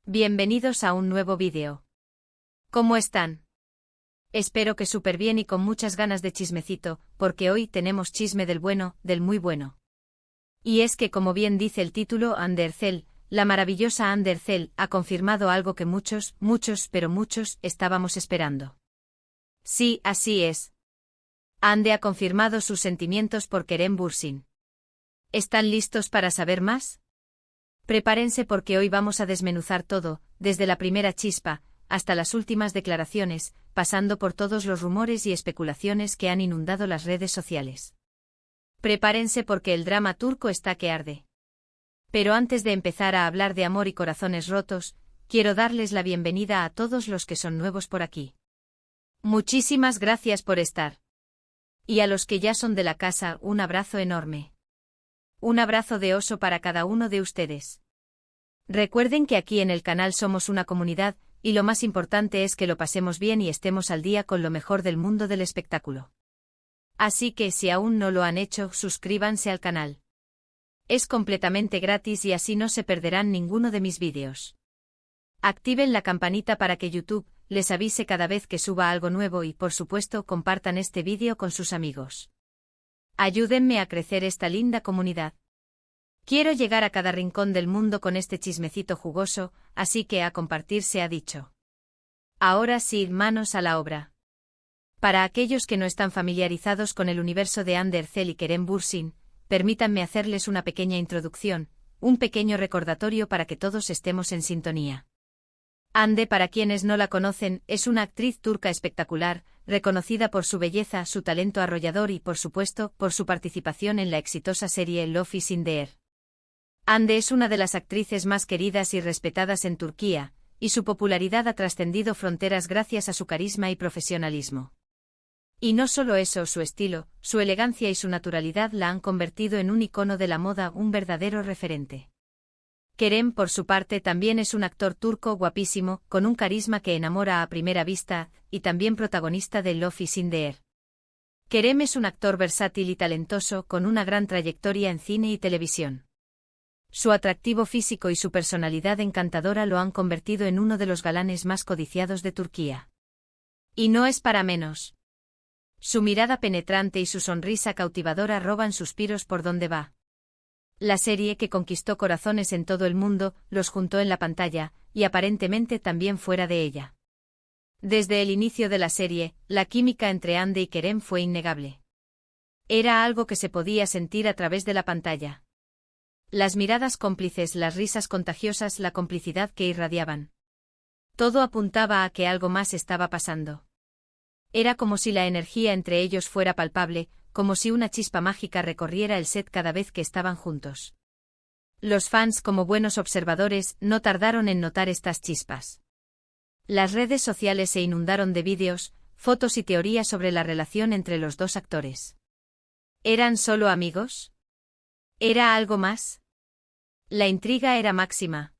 Bienvenidos a un nuevo vídeo. ¿Cómo están? Espero que súper bien y con muchas ganas de chismecito, porque hoy tenemos chisme del bueno, del muy bueno. Y es que como bien dice el título, Undercell, la maravillosa Undercell, ha confirmado algo que muchos, pero muchos, estábamos esperando. Sí, así es. Ande ha confirmado sus sentimientos por Kerem Bürsin. ¿Están listos para saber más? Prepárense porque hoy vamos a desmenuzar todo, desde la primera chispa, hasta las últimas declaraciones, pasando por todos los rumores y especulaciones que han inundado las redes sociales. Prepárense porque el drama turco está que arde. Pero antes de empezar a hablar de amor y corazones rotos, quiero darles la bienvenida a todos los que son nuevos por aquí. Muchísimas gracias por estar. Y a los que ya son de la casa, un abrazo enorme. Un abrazo de oso para cada uno de ustedes. Recuerden que aquí en el canal somos una comunidad, y lo más importante es que lo pasemos bien y estemos al día con lo mejor del mundo del espectáculo. Así que si aún no lo han hecho, suscríbanse al canal. Es completamente gratis y así no se perderán ninguno de mis vídeos. Activen la campanita para que YouTube les avise cada vez que suba algo nuevo y, por supuesto, compartan este vídeo con sus amigos. Ayúdenme a crecer esta linda comunidad. Quiero llegar a cada rincón del mundo con este chismecito jugoso, así que a compartir se ha dicho. Ahora sí, manos a la obra. Para aquellos que no están familiarizados con el universo de Undercell y Kerem Bürsin, permítanme hacerles una pequeña introducción, un pequeño recordatorio para que todos estemos en sintonía. Hande, para quienes no la conocen, es una actriz turca espectacular, reconocida por su belleza, su talento arrollador y, por supuesto, por su participación en la exitosa serie Love is in the Air. Hande es una de las actrices más queridas y respetadas en Turquía, y su popularidad ha trascendido fronteras gracias a su carisma y profesionalismo. Y no solo eso, su estilo, su elegancia y su naturalidad la han convertido en un icono de la moda, un verdadero referente. Kerem, por su parte, también es un actor turco guapísimo, con un carisma que enamora a primera vista, y también protagonista de Love is in the Air. Kerem es un actor versátil y talentoso, con una gran trayectoria en cine y televisión. Su atractivo físico y su personalidad encantadora lo han convertido en uno de los galanes más codiciados de Turquía. Y no es para menos. Su mirada penetrante y su sonrisa cautivadora roban suspiros por donde va. La serie que conquistó corazones en todo el mundo, los juntó en la pantalla, y aparentemente también fuera de ella. Desde el inicio de la serie, la química entre Hande y Kerem fue innegable. Era algo que se podía sentir a través de la pantalla. Las miradas cómplices, las risas contagiosas, la complicidad que irradiaban. Todo apuntaba a que algo más estaba pasando. Era como si la energía entre ellos fuera palpable, como si una chispa mágica recorriera el set cada vez que estaban juntos. Los fans, como buenos observadores, no tardaron en notar estas chispas. Las redes sociales se inundaron de vídeos, fotos y teorías sobre la relación entre los dos actores. ¿Eran solo amigos? ¿Era algo más? La intriga era máxima.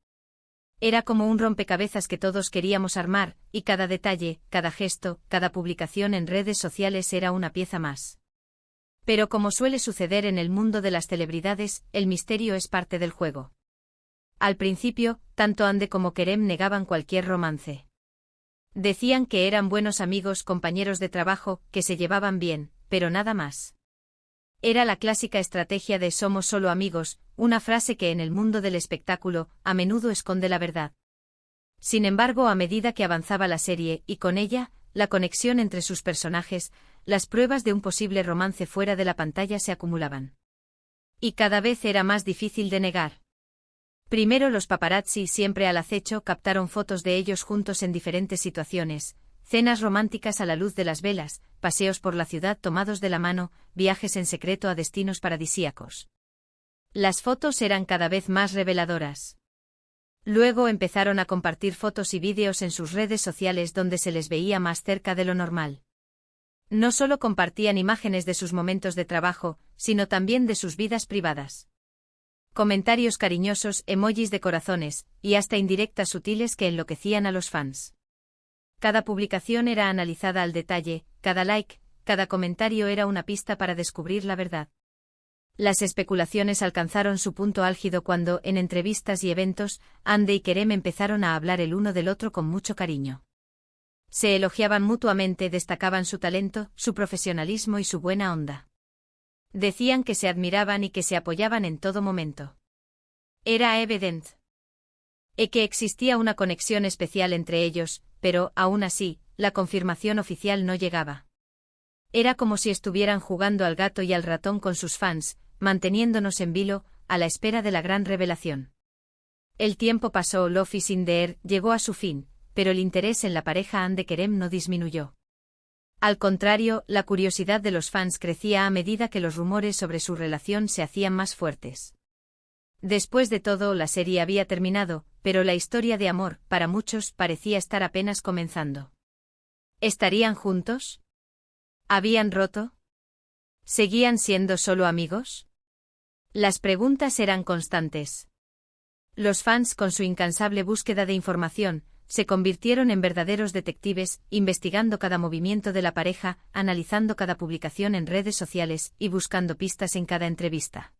Era como un rompecabezas que todos queríamos armar, y cada detalle, cada gesto, cada publicación en redes sociales era una pieza más. Pero como suele suceder en el mundo de las celebridades, el misterio es parte del juego. Al principio, tanto Hande como Kerem negaban cualquier romance. Decían que eran buenos amigos, compañeros de trabajo, que se llevaban bien, pero nada más. Era la clásica estrategia de somos solo amigos, una frase que en el mundo del espectáculo, a menudo esconde la verdad. Sin embargo, a medida que avanzaba la serie, y con ella, la conexión entre sus personajes, las pruebas de un posible romance fuera de la pantalla se acumulaban. Y cada vez era más difícil de negar. Primero los paparazzi, siempre al acecho, captaron fotos de ellos juntos en diferentes situaciones, cenas románticas a la luz de las velas, paseos por la ciudad tomados de la mano, viajes en secreto a destinos paradisíacos. Las fotos eran cada vez más reveladoras. Luego empezaron a compartir fotos y vídeos en sus redes sociales donde se les veía más cerca de lo normal. No solo compartían imágenes de sus momentos de trabajo, sino también de sus vidas privadas. Comentarios cariñosos, emojis de corazones, y hasta indirectas sutiles que enloquecían a los fans. Cada publicación era analizada al detalle, cada like, cada comentario era una pista para descubrir la verdad. Las especulaciones alcanzaron su punto álgido cuando, en entrevistas y eventos, Ande y Kerem empezaron a hablar el uno del otro con mucho cariño. Se elogiaban mutuamente, destacaban su talento, su profesionalismo y su buena onda. Decían que se admiraban y que se apoyaban en todo momento. Era evidente que existía una conexión especial entre ellos, pero, aún así, la confirmación oficial no llegaba. Era como si estuvieran jugando al gato y al ratón con sus fans, manteniéndonos en vilo, a la espera de la gran revelación. El tiempo pasó, Love is in the air llegó a su fin, pero el interés en la pareja Ande Kerem no disminuyó. Al contrario, la curiosidad de los fans crecía a medida que los rumores sobre su relación se hacían más fuertes. Después de todo, la serie había terminado, pero la historia de amor, para muchos, parecía estar apenas comenzando. ¿Estarían juntos? ¿Habían roto? ¿Seguían siendo solo amigos? Las preguntas eran constantes. Los fans, con su incansable búsqueda de información, se convirtieron en verdaderos detectives, investigando cada movimiento de la pareja, analizando cada publicación en redes sociales y buscando pistas en cada entrevista.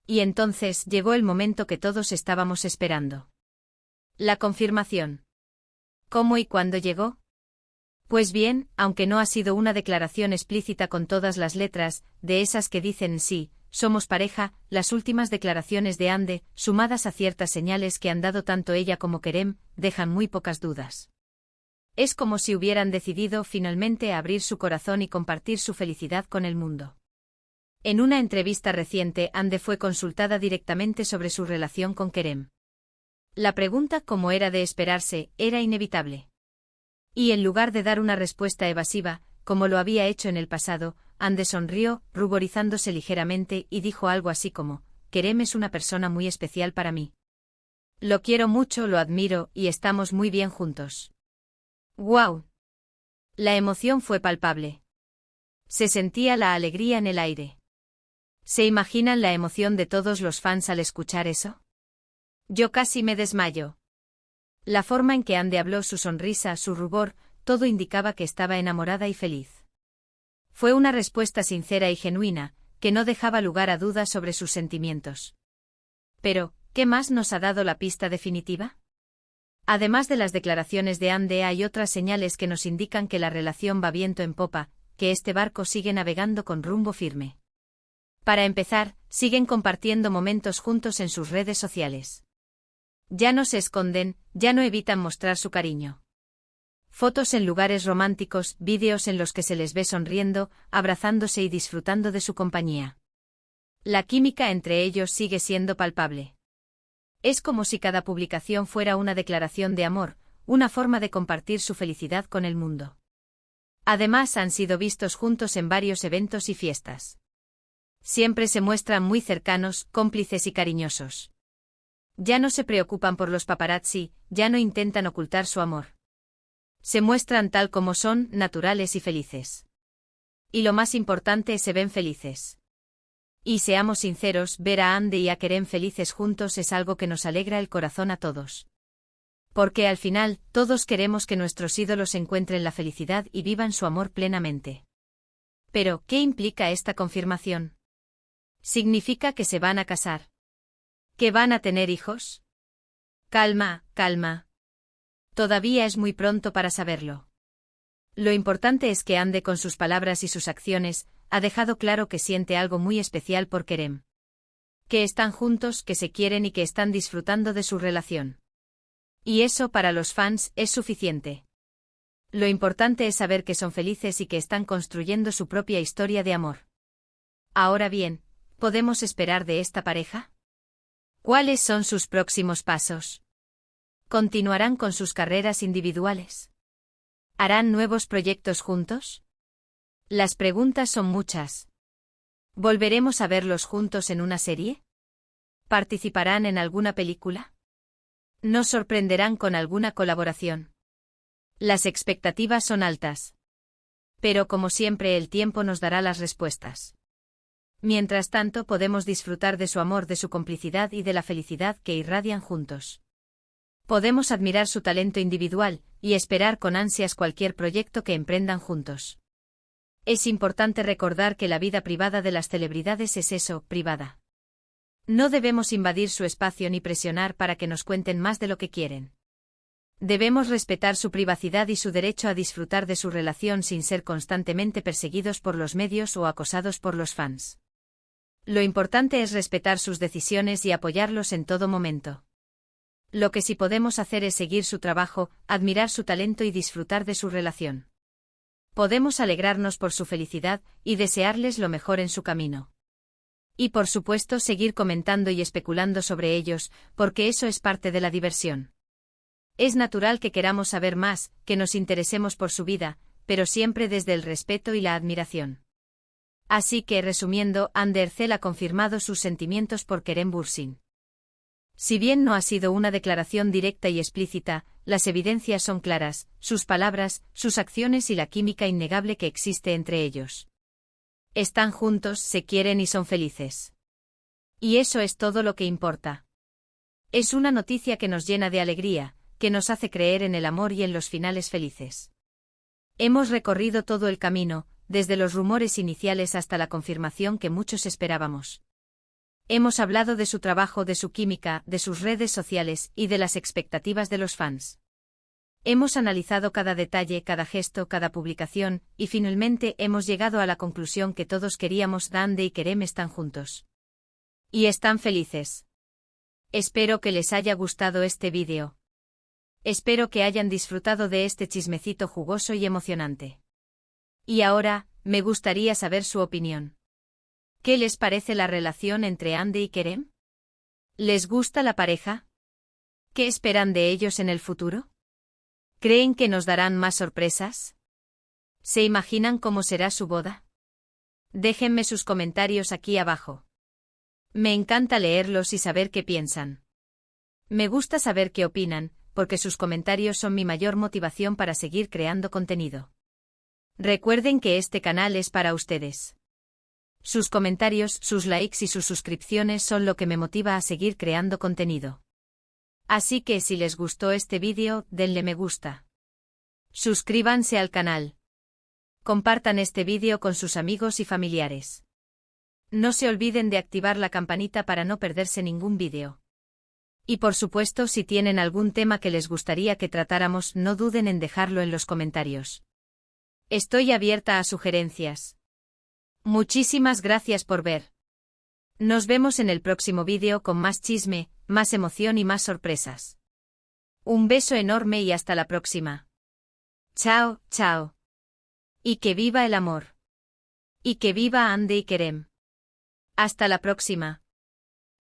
Y entonces llegó el momento que todos estábamos esperando. La confirmación. ¿Cómo y cuándo llegó? Pues bien, aunque no ha sido una declaración explícita con todas las letras, de esas que dicen sí, somos pareja, las últimas declaraciones de Ande, sumadas a ciertas señales que han dado tanto ella como Kerem, dejan muy pocas dudas. Es como si hubieran decidido finalmente abrir su corazón y compartir su felicidad con el mundo. En una entrevista reciente, Ande fue consultada directamente sobre su relación con Kerem. La pregunta, como era de esperarse, era inevitable. Y en lugar de dar una respuesta evasiva, como lo había hecho en el pasado, Ande sonrió, ruborizándose ligeramente, y dijo algo así como: Kerem es una persona muy especial para mí. Lo quiero mucho, lo admiro, y estamos muy bien juntos. ¡Guau! La emoción fue palpable. Se sentía la alegría en el aire. ¿Se imaginan la emoción de todos los fans al escuchar eso? Yo casi me desmayo. La forma en que Ande habló, su sonrisa, su rubor, todo indicaba que estaba enamorada y feliz. Fue una respuesta sincera y genuina, que no dejaba lugar a dudas sobre sus sentimientos. Pero, ¿qué más nos ha dado la pista definitiva? Además de las declaraciones de Ande, hay otras señales que nos indican que la relación va viento en popa, que este barco sigue navegando con rumbo firme. Para empezar, siguen compartiendo momentos juntos en sus redes sociales. Ya no se esconden, ya no evitan mostrar su cariño. Fotos en lugares románticos, vídeos en los que se les ve sonriendo, abrazándose y disfrutando de su compañía. La química entre ellos sigue siendo palpable. Es como si cada publicación fuera una declaración de amor, una forma de compartir su felicidad con el mundo. Además, han sido vistos juntos en varios eventos y fiestas. Siempre se muestran muy cercanos, cómplices y cariñosos. Ya no se preocupan por los paparazzi, ya no intentan ocultar su amor. Se muestran tal como son, naturales y felices. Y lo más importante, se ven felices. Y seamos sinceros, ver a Ande y a Kerem felices juntos es algo que nos alegra el corazón a todos. Porque al final, todos queremos que nuestros ídolos encuentren la felicidad y vivan su amor plenamente. Pero, ¿qué implica esta confirmación? ¿Significa que se van a casar? ¿Que van a tener hijos? Calma, calma. Todavía es muy pronto para saberlo. Lo importante es que Ande, con sus palabras y sus acciones, ha dejado claro que siente algo muy especial por Kerem. Que están juntos, que se quieren y que están disfrutando de su relación. Y eso, para los fans, es suficiente. Lo importante es saber que son felices y que están construyendo su propia historia de amor. Ahora bien, ¿podemos esperar de esta pareja? ¿Cuáles son sus próximos pasos? ¿Continuarán con sus carreras individuales? ¿Harán nuevos proyectos juntos? Las preguntas son muchas. ¿Volveremos a verlos juntos en una serie? ¿Participarán en alguna película? ¿Nos sorprenderán con alguna colaboración? Las expectativas son altas. Pero como siempre, el tiempo nos dará las respuestas. Mientras tanto, podemos disfrutar de su amor, de su complicidad y de la felicidad que irradian juntos. Podemos admirar su talento individual y esperar con ansias cualquier proyecto que emprendan juntos. Es importante recordar que la vida privada de las celebridades es eso, privada. No debemos invadir su espacio ni presionar para que nos cuenten más de lo que quieren. Debemos respetar su privacidad y su derecho a disfrutar de su relación sin ser constantemente perseguidos por los medios o acosados por los fans. Lo importante es respetar sus decisiones y apoyarlos en todo momento. Lo que sí podemos hacer es seguir su trabajo, admirar su talento y disfrutar de su relación. Podemos alegrarnos por su felicidad y desearles lo mejor en su camino. Y por supuesto seguir comentando y especulando sobre ellos, porque eso es parte de la diversión. Es natural que queramos saber más, que nos interesemos por su vida, pero siempre desde el respeto y la admiración. Así que, resumiendo, Ander Cel ha confirmado sus sentimientos por Kerem Bürsin. Si bien no ha sido una declaración directa y explícita, las evidencias son claras, sus palabras, sus acciones y la química innegable que existe entre ellos. Están juntos, se quieren y son felices. Y eso es todo lo que importa. Es una noticia que nos llena de alegría, que nos hace creer en el amor y en los finales felices. Hemos recorrido todo el camino, desde los rumores iniciales hasta la confirmación que muchos esperábamos. Hemos hablado de su trabajo, de su química, de sus redes sociales y de las expectativas de los fans. Hemos analizado cada detalle, cada gesto, cada publicación, y finalmente hemos llegado a la conclusión que todos queríamos: Hande y Kerem están juntos. Y están felices. Espero que les haya gustado este vídeo. Espero que hayan disfrutado de este chismecito jugoso y emocionante. Y ahora, me gustaría saber su opinión. ¿Qué les parece la relación entre Hande y Kerem? ¿Les gusta la pareja? ¿Qué esperan de ellos en el futuro? ¿Creen que nos darán más sorpresas? ¿Se imaginan cómo será su boda? Déjenme sus comentarios aquí abajo. Me encanta leerlos y saber qué piensan. Me gusta saber qué opinan, porque sus comentarios son mi mayor motivación para seguir creando contenido. Recuerden que este canal es para ustedes. Sus comentarios, sus likes y sus suscripciones son lo que me motiva a seguir creando contenido. Así que si les gustó este vídeo, denle me gusta. Suscríbanse al canal. Compartan este vídeo con sus amigos y familiares. No se olviden de activar la campanita para no perderse ningún vídeo. Y por supuesto, si tienen algún tema que les gustaría que tratáramos, no duden en dejarlo en los comentarios. Estoy abierta a sugerencias. Muchísimas gracias por ver. Nos vemos en el próximo vídeo con más chisme, más emoción y más sorpresas. Un beso enorme y hasta la próxima. Chao, chao. Y que viva el amor. Y que viva Hande y Kerem. Hasta la próxima.